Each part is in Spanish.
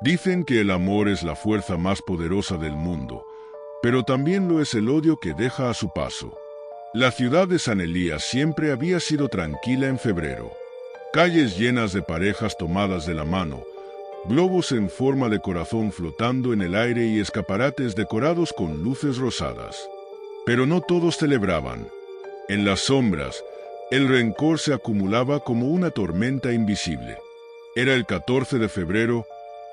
Dicen que el amor es la fuerza más poderosa del mundo, pero también lo es el odio que deja a su paso. La ciudad de San Elías siempre había sido tranquila en febrero. Calles llenas de parejas tomadas de la mano, globos en forma de corazón flotando en el aire y escaparates decorados con luces rosadas. Pero no todos celebraban. En las sombras, el rencor se acumulaba como una tormenta invisible. Era el 14 de febrero,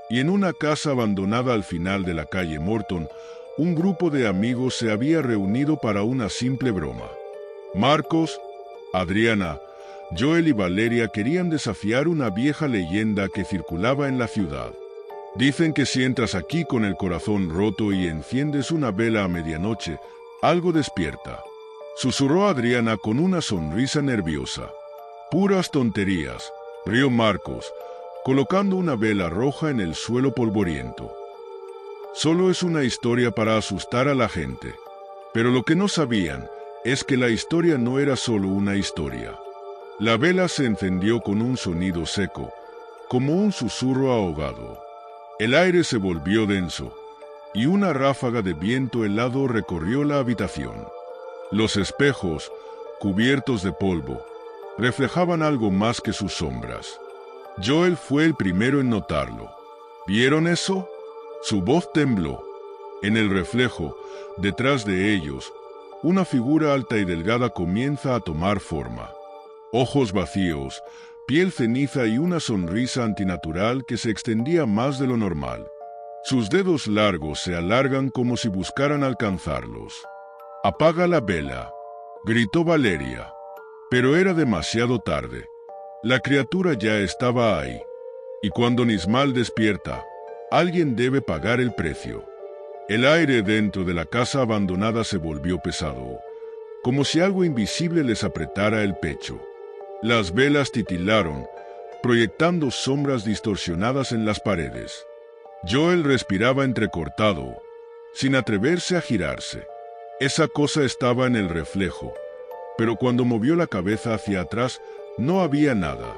y en una casa abandonada al final de la calle Morton, un grupo de amigos se había reunido para una simple broma. Marcos, Adriana, Joel y Valeria querían desafiar una vieja leyenda que circulaba en la ciudad. Dicen que si entras aquí con el corazón roto y enciendes una vela a medianoche, algo despierta. Susurró Adriana con una sonrisa nerviosa. Puras tonterías, rió Marcos, colocando una vela roja en el suelo polvoriento. Solo es una historia para asustar a la gente. Pero lo que no sabían es que la historia no era solo una historia. La vela se encendió con un sonido seco, como un susurro ahogado. El aire se volvió denso, y una ráfaga de viento helado recorrió la habitación. Los espejos, cubiertos de polvo, reflejaban algo más que sus sombras. Joel fue el primero en notarlo. ¿Vieron eso? Su voz tembló. En el reflejo, detrás de ellos, una figura alta y delgada comienza a tomar forma. Ojos vacíos, piel ceniza y una sonrisa antinatural que se extendía más de lo normal. Sus dedos largos se alargan como si buscaran alcanzarlos. «Apaga la vela», gritó Valeria. Pero era demasiado tarde. La criatura ya estaba ahí. Y cuando Nismal despierta, alguien debe pagar el precio. El aire dentro de la casa abandonada se volvió pesado, como si algo invisible les apretara el pecho. Las velas titilaron, proyectando sombras distorsionadas en las paredes. Joel respiraba entrecortado, sin atreverse a girarse. Esa cosa estaba en el reflejo, pero cuando movió la cabeza hacia atrás, no había nada.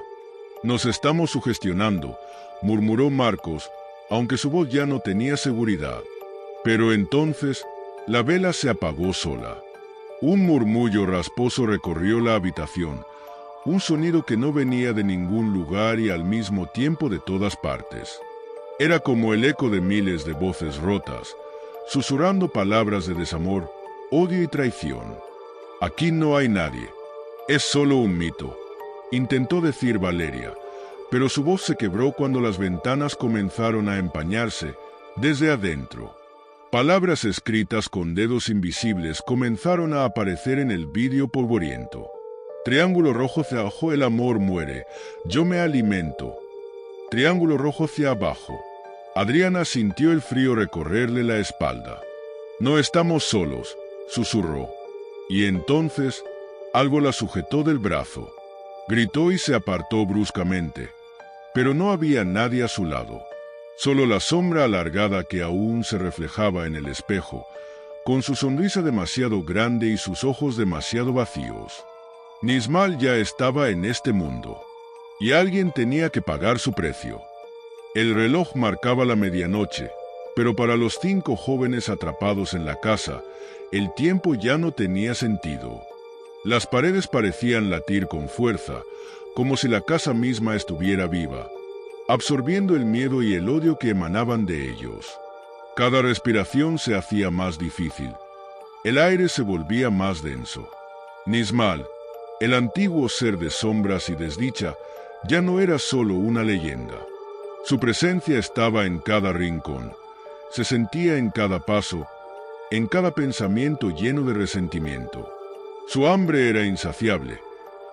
«Nos estamos sugestionando», murmuró Marcos, aunque su voz ya no tenía seguridad. Pero entonces, la vela se apagó sola. Un murmullo rasposo recorrió la habitación, un sonido que no venía de ningún lugar y al mismo tiempo de todas partes. Era como el eco de miles de voces rotas, susurrando palabras de desamor, odio y traición. «Aquí no hay nadie. Es solo un mito», intentó decir Valeria, pero su voz se quebró cuando las ventanas comenzaron a empañarse desde adentro. Palabras escritas con dedos invisibles comenzaron a aparecer en el vidrio polvoriento. Triángulo rojo hacia abajo, el amor muere, yo me alimento. Triángulo rojo hacia abajo. Adriana sintió el frío recorrerle la espalda. «No estamos solos», susurró. Y entonces, algo la sujetó del brazo. Gritó y se apartó bruscamente, pero no había nadie a su lado. Solo la sombra alargada que aún se reflejaba en el espejo, con su sonrisa demasiado grande y sus ojos demasiado vacíos. Nismal ya estaba en este mundo, y alguien tenía que pagar su precio. El reloj marcaba la medianoche, pero para los 5 jóvenes atrapados en la casa, el tiempo ya no tenía sentido. Las paredes parecían latir con fuerza, como si la casa misma estuviera viva, absorbiendo el miedo y el odio que emanaban de ellos. Cada respiración se hacía más difícil. El aire se volvía más denso. Nismal, el antiguo ser de sombras y desdicha, ya no era solo una leyenda. Su presencia estaba en cada rincón, se sentía en cada paso, en cada pensamiento lleno de resentimiento. Su hambre era insaciable,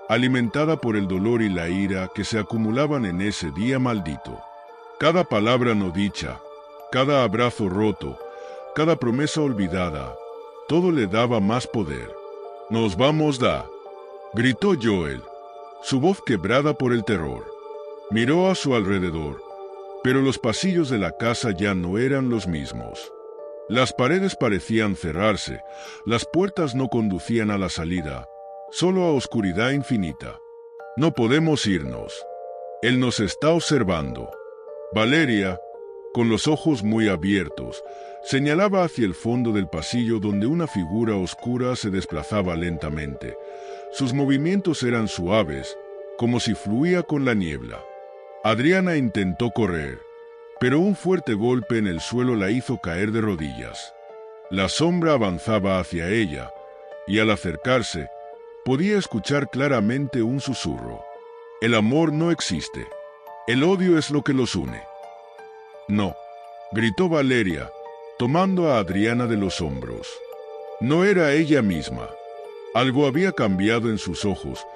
alimentada por el dolor y la ira que se acumulaban en ese día maldito. Cada palabra no dicha, cada abrazo roto, cada promesa olvidada, todo le daba más poder. «Nos vamos gritó Joel, su voz quebrada por el terror. Miró a su alrededor, pero los pasillos de la casa ya no eran los mismos. Las paredes parecían cerrarse, las puertas no conducían a la salida, solo a oscuridad infinita. «No podemos irnos. Él nos está observando». Valeria, con los ojos muy abiertos, señalaba hacia el fondo del pasillo donde una figura oscura se desplazaba lentamente. Sus movimientos eran suaves, como si fluía con la niebla. Adriana intentó correr, pero un fuerte golpe en el suelo la hizo caer de rodillas. La sombra avanzaba hacia ella, y al acercarse, podía escuchar claramente un susurro. El amor no existe. El odio es lo que los une. No, gritó Valeria, tomando a Adriana de los hombros. No era ella misma. Algo había cambiado en sus ojos,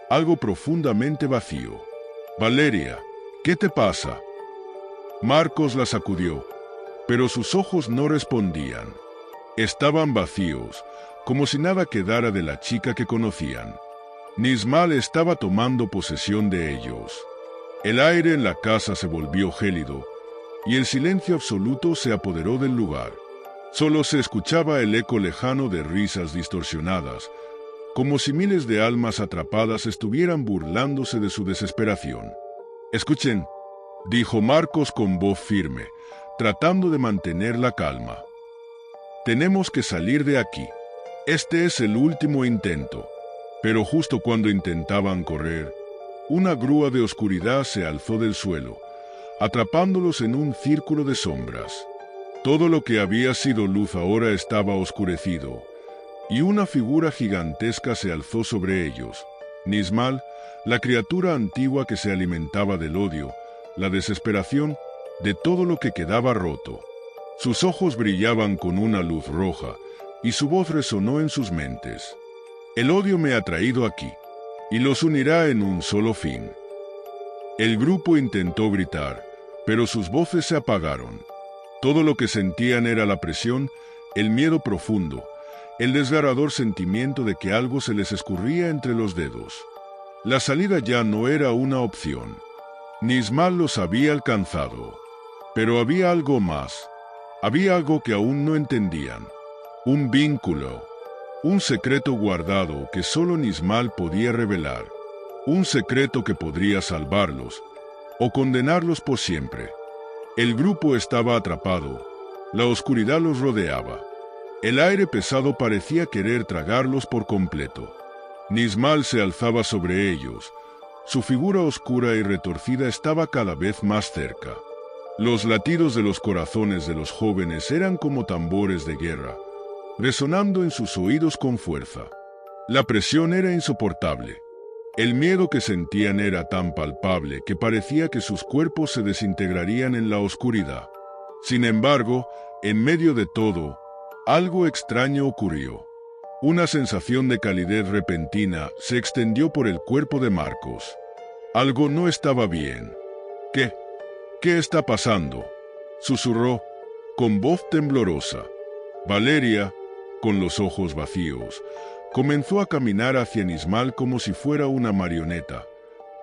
algo profundamente vacío. Valeria, ¿qué te pasa? Marcos la sacudió, pero sus ojos no respondían. Estaban vacíos, como si nada quedara de la chica que conocían. Nismal estaba tomando posesión de ellos. El aire en la casa se volvió gélido, y el silencio absoluto se apoderó del lugar. Solo se escuchaba el eco lejano de risas distorsionadas, como si miles de almas atrapadas estuvieran burlándose de su desesperación. «Escuchen», dijo Marcos con voz firme, tratando de mantener la calma. «Tenemos que salir de aquí. Este es el último intento». Pero justo cuando intentaban correr, una grúa de oscuridad se alzó del suelo, atrapándolos en un círculo de sombras. Todo lo que había sido luz ahora estaba oscurecido, y una figura gigantesca se alzó sobre ellos. Nismal, la criatura antigua que se alimentaba del odio, la desesperación, de todo lo que quedaba roto. Sus ojos brillaban con una luz roja, y su voz resonó en sus mentes. El odio me ha traído aquí, y los unirá en un solo fin. El grupo intentó gritar, pero sus voces se apagaron. Todo lo que sentían era la presión, el miedo profundo, el desgarrador sentimiento de que algo se les escurría entre los dedos. La salida ya no era una opción. Nismal los había alcanzado. Pero había algo más. Había algo que aún no entendían. Un vínculo. Un secreto guardado que solo Nismal podía revelar. Un secreto que podría salvarlos o condenarlos por siempre. El grupo estaba atrapado. La oscuridad los rodeaba. El aire pesado parecía querer tragarlos por completo. Nismal se alzaba sobre ellos. Su figura oscura y retorcida estaba cada vez más cerca. Los latidos de los corazones de los jóvenes eran como tambores de guerra, resonando en sus oídos con fuerza. La presión era insoportable. El miedo que sentían era tan palpable que parecía que sus cuerpos se desintegrarían en la oscuridad. Sin embargo, en medio de todo, algo extraño ocurrió. Una sensación de calidez repentina se extendió por el cuerpo de Marcos. Algo no estaba bien. ¿Qué está pasando?, susurró, con voz temblorosa. Valeria, con los ojos vacíos, comenzó a caminar hacia Nismal como si fuera una marioneta,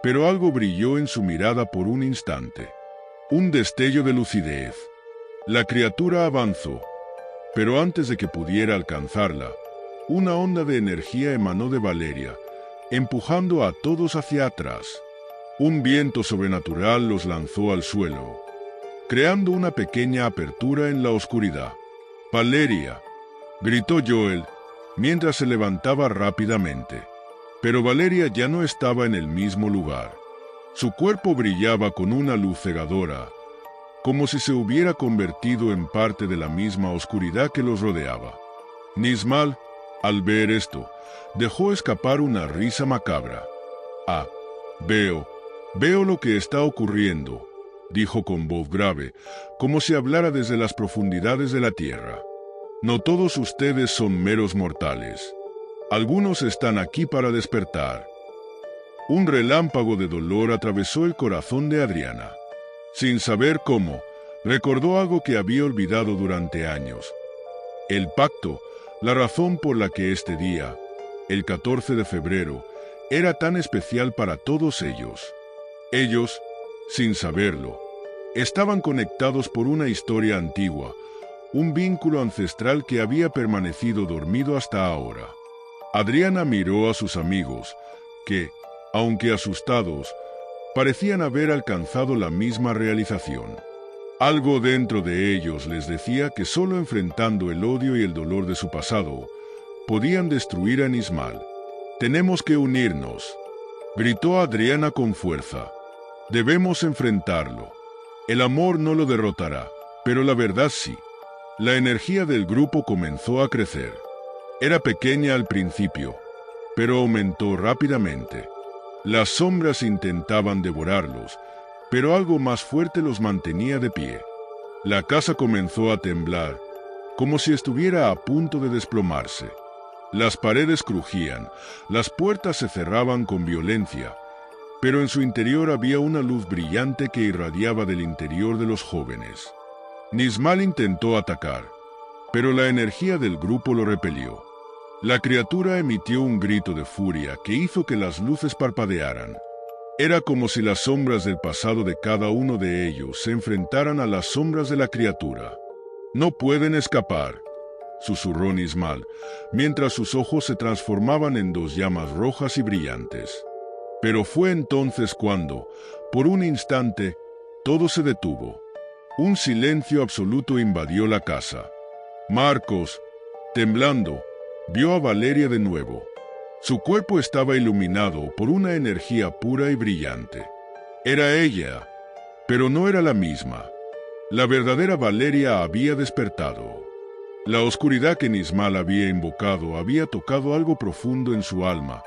pero algo brilló en su mirada por un instante. Un destello de lucidez. La criatura avanzó, pero antes de que pudiera alcanzarla, una onda de energía emanó de Valeria, empujando a todos hacia atrás. Un viento sobrenatural los lanzó al suelo, creando una pequeña apertura en la oscuridad. «Valeria», gritó Joel, mientras se levantaba rápidamente. Pero Valeria ya no estaba en el mismo lugar. Su cuerpo brillaba con una luz cegadora, como si se hubiera convertido en parte de la misma oscuridad que los rodeaba. Nismal, al ver esto, dejó escapar una risa macabra. «Ah, veo lo que está ocurriendo», dijo con voz grave, como si hablara desde las profundidades de la tierra. «No todos ustedes son meros mortales. Algunos están aquí para despertar». Un relámpago de dolor atravesó el corazón de Adriana. Sin saber cómo, recordó algo que había olvidado durante años. El pacto, la razón por la que este día, el 14 de febrero, era tan especial para todos ellos. Ellos, sin saberlo, estaban conectados por una historia antigua, un vínculo ancestral que había permanecido dormido hasta ahora. Adriana miró a sus amigos, que, aunque asustados, parecían haber alcanzado la misma realización. Algo dentro de ellos les decía que solo enfrentando el odio y el dolor de su pasado, podían destruir a Nismal. «Tenemos que unirnos», gritó Adriana con fuerza. «Debemos enfrentarlo. El amor no lo derrotará, pero la verdad sí». La energía del grupo comenzó a crecer. Era pequeña al principio, pero aumentó rápidamente. Las sombras intentaban devorarlos, pero algo más fuerte los mantenía de pie. La casa comenzó a temblar, como si estuviera a punto de desplomarse. Las paredes crujían, las puertas se cerraban con violencia, pero en su interior había una luz brillante que irradiaba del interior de los jóvenes. Nismal intentó atacar, pero la energía del grupo lo repelió. La criatura emitió un grito de furia que hizo que las luces parpadearan. Era como si las sombras del pasado de cada uno de ellos se enfrentaran a las sombras de la criatura. «No pueden escapar», susurró Nismal, mientras sus ojos se transformaban en dos llamas rojas y brillantes. Pero fue entonces cuando, por un instante, todo se detuvo. Un silencio absoluto invadió la casa. Marcos, temblando, vio a Valeria de nuevo. Su cuerpo estaba iluminado por una energía pura y brillante. Era ella, pero no era la misma. La verdadera Valeria había despertado. La oscuridad que Nismal había invocado había tocado algo profundo en su alma,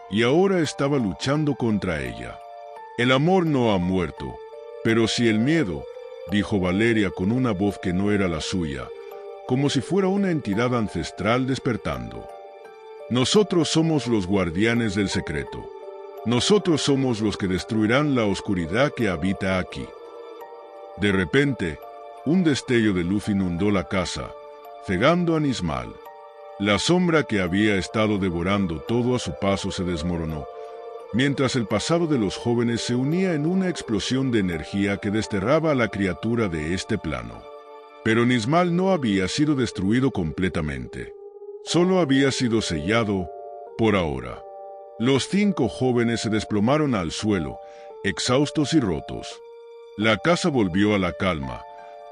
y ahora estaba luchando contra ella. «El amor no ha muerto, pero sí el miedo», dijo Valeria con una voz que no era la suya, como si fuera una entidad ancestral despertando. «Nosotros somos los guardianes del secreto. Nosotros somos los que destruirán la oscuridad que habita aquí». De repente, un destello de luz inundó la casa, cegando a Nismal. La sombra que había estado devorando todo a su paso se desmoronó, mientras el pasado de los jóvenes se unía en una explosión de energía que desterraba a la criatura de este plano. Pero Nismal no había sido destruido completamente. Solo había sido sellado por ahora. Los 5 jóvenes se desplomaron al suelo, exhaustos y rotos. La casa volvió a la calma,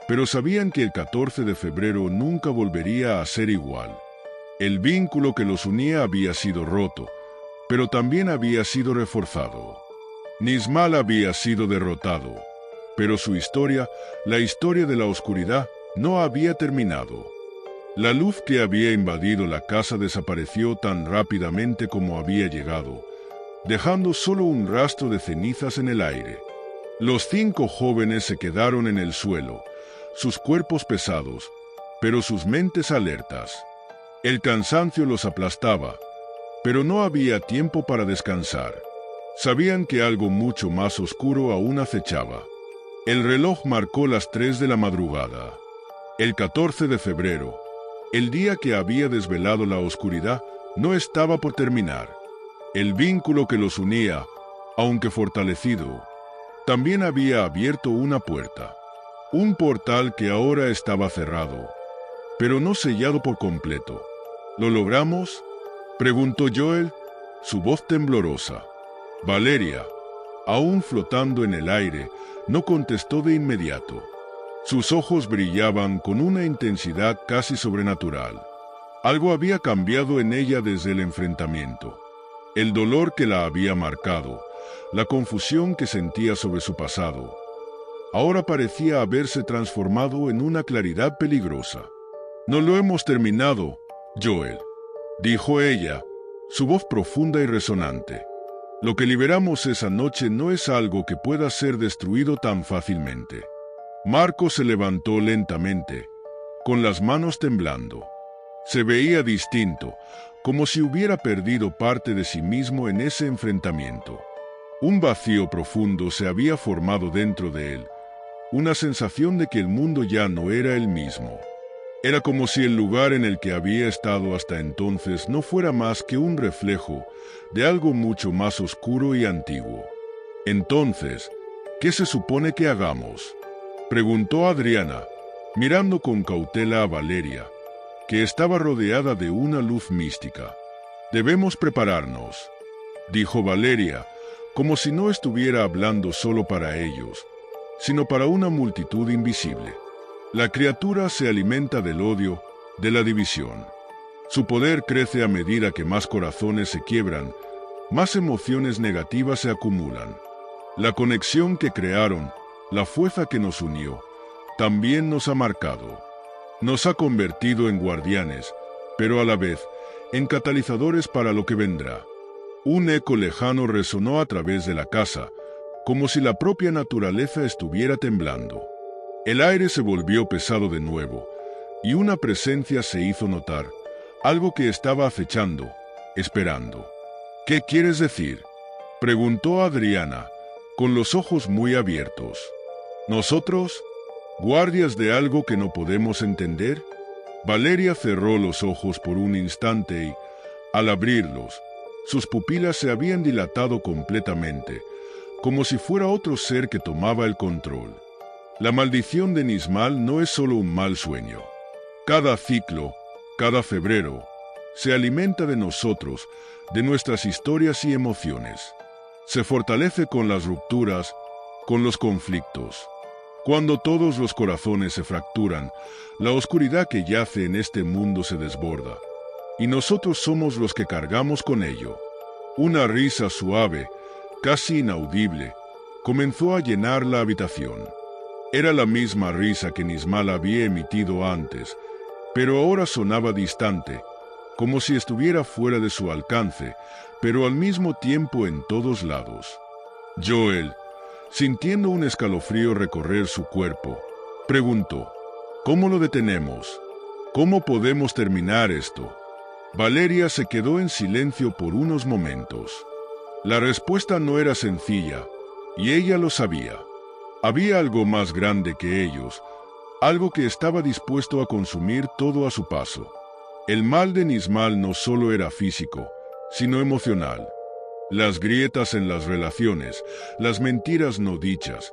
pero sabían que el 14 de febrero nunca volvería a ser igual. El vínculo que los unía había sido roto, pero también había sido reforzado. Nismal había sido derrotado, pero su historia, la historia de la oscuridad, no había terminado. La luz que había invadido la casa desapareció tan rápidamente como había llegado, dejando solo un rastro de cenizas en el aire. Los 5 jóvenes se quedaron en el suelo, sus cuerpos pesados, pero sus mentes alertas. El cansancio los aplastaba, pero no había tiempo para descansar. Sabían que algo mucho más oscuro aún acechaba. El reloj marcó las 3 de la madrugada. El 14 de febrero, el día que había desvelado la oscuridad, no estaba por terminar. El vínculo que los unía, aunque fortalecido, también había abierto una puerta. Un portal que ahora estaba cerrado, pero no sellado por completo. ¿Lo logramos?, preguntó Joel, su voz temblorosa. Valeria, aún flotando en el aire, no contestó de inmediato. Sus ojos brillaban con una intensidad casi sobrenatural. Algo había cambiado en ella desde el enfrentamiento. El dolor que la había marcado, la confusión que sentía sobre su pasado, ahora parecía haberse transformado en una claridad peligrosa. «No lo hemos terminado, Joel», dijo ella, su voz profunda y resonante. «Lo que liberamos esa noche no es algo que pueda ser destruido tan fácilmente». Marcos se levantó lentamente, con las manos temblando. Se veía distinto, como si hubiera perdido parte de sí mismo en ese enfrentamiento. Un vacío profundo se había formado dentro de él, una sensación de que el mundo ya no era el mismo. Era como si el lugar en el que había estado hasta entonces no fuera más que un reflejo de algo mucho más oscuro y antiguo. «Entonces, ¿qué se supone que hagamos?», preguntó Adriana, mirando con cautela a Valeria, que estaba rodeada de una luz mística. «Debemos prepararnos», dijo Valeria, como si no estuviera hablando solo para ellos, sino para una multitud invisible. La criatura se alimenta del odio, de la división. Su poder crece a medida que más corazones se quiebran, más emociones negativas se acumulan. La conexión que crearon, la fuerza que nos unió, también nos ha marcado. Nos ha convertido en guardianes, pero a la vez, en catalizadores para lo que vendrá. Un eco lejano resonó a través de la casa, como si la propia naturaleza estuviera temblando. El aire se volvió pesado de nuevo, y una presencia se hizo notar, algo que estaba acechando, esperando. ¿Qué quieres decir?, preguntó Adriana, con los ojos muy abiertos. ¿Nosotros, guardias de algo que no podemos entender? Valeria cerró los ojos por un instante y, al abrirlos, sus pupilas se habían dilatado completamente, como si fuera otro ser que tomaba el control. La maldición de Nismal no es solo un mal sueño. Cada ciclo, cada febrero, se alimenta de nosotros, de nuestras historias y emociones. Se fortalece con las rupturas, con los conflictos. Cuando todos los corazones se fracturan, la oscuridad que yace en este mundo se desborda, y nosotros somos los que cargamos con ello. Una risa suave, casi inaudible, comenzó a llenar la habitación. Era la misma risa que Nismal había emitido antes, pero ahora sonaba distante, como si estuviera fuera de su alcance, pero al mismo tiempo en todos lados. Joel, sintiendo un escalofrío recorrer su cuerpo, preguntó: ¿cómo lo detenemos? ¿Cómo podemos terminar esto? Valeria se quedó en silencio por unos momentos. La respuesta no era sencilla, y ella lo sabía. Había algo más grande que ellos, algo que estaba dispuesto a consumir todo a su paso. El mal de Nismal no solo era físico, sino emocional. Las grietas en las relaciones, las mentiras no dichas,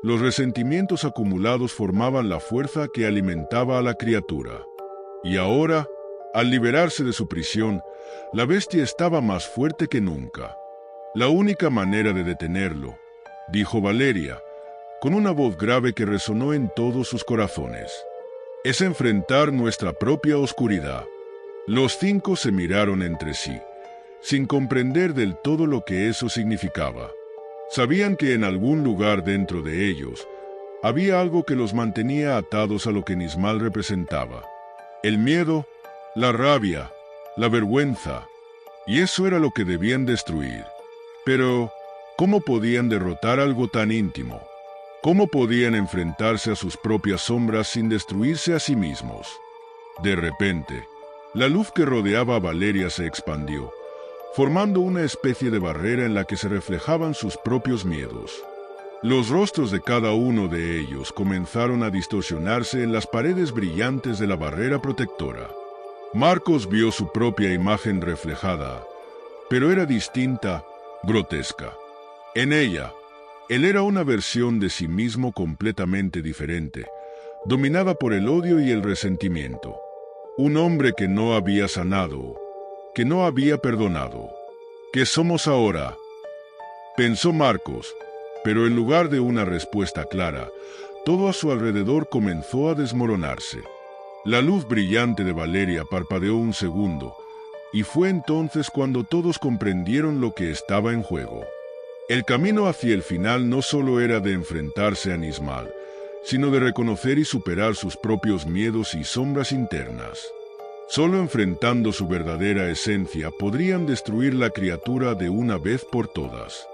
los resentimientos acumulados formaban la fuerza que alimentaba a la criatura. Y ahora, al liberarse de su prisión, la bestia estaba más fuerte que nunca. La única manera de detenerlo, dijo Valeria, con una voz grave que resonó en todos sus corazones, es enfrentar nuestra propia oscuridad. Los 5 se miraron entre sí, sin comprender del todo lo que eso significaba. Sabían que en algún lugar dentro de ellos había algo que los mantenía atados a lo que Nismal representaba. El miedo, la rabia, la vergüenza, y eso era lo que debían destruir. Pero, ¿cómo podían derrotar algo tan íntimo? ¿Cómo podían enfrentarse a sus propias sombras sin destruirse a sí mismos? De repente, la luz que rodeaba a Valeria se expandió, formando una especie de barrera en la que se reflejaban sus propios miedos. Los rostros de cada uno de ellos comenzaron a distorsionarse en las paredes brillantes de la barrera protectora. Marcos vio su propia imagen reflejada, pero era distinta, grotesca. En ella, él era una versión de sí mismo completamente diferente, dominada por el odio y el resentimiento. Un hombre que no había sanado, que no había perdonado. ¿Qué somos ahora?, pensó Marcos, pero en lugar de una respuesta clara, todo a su alrededor comenzó a desmoronarse. La luz brillante de Valeria parpadeó un segundo, y fue entonces cuando todos comprendieron lo que estaba en juego. El camino hacia el final no solo era de enfrentarse a Nismal, sino de reconocer y superar sus propios miedos y sombras internas. Solo enfrentando su verdadera esencia podrían destruir la criatura de una vez por todas.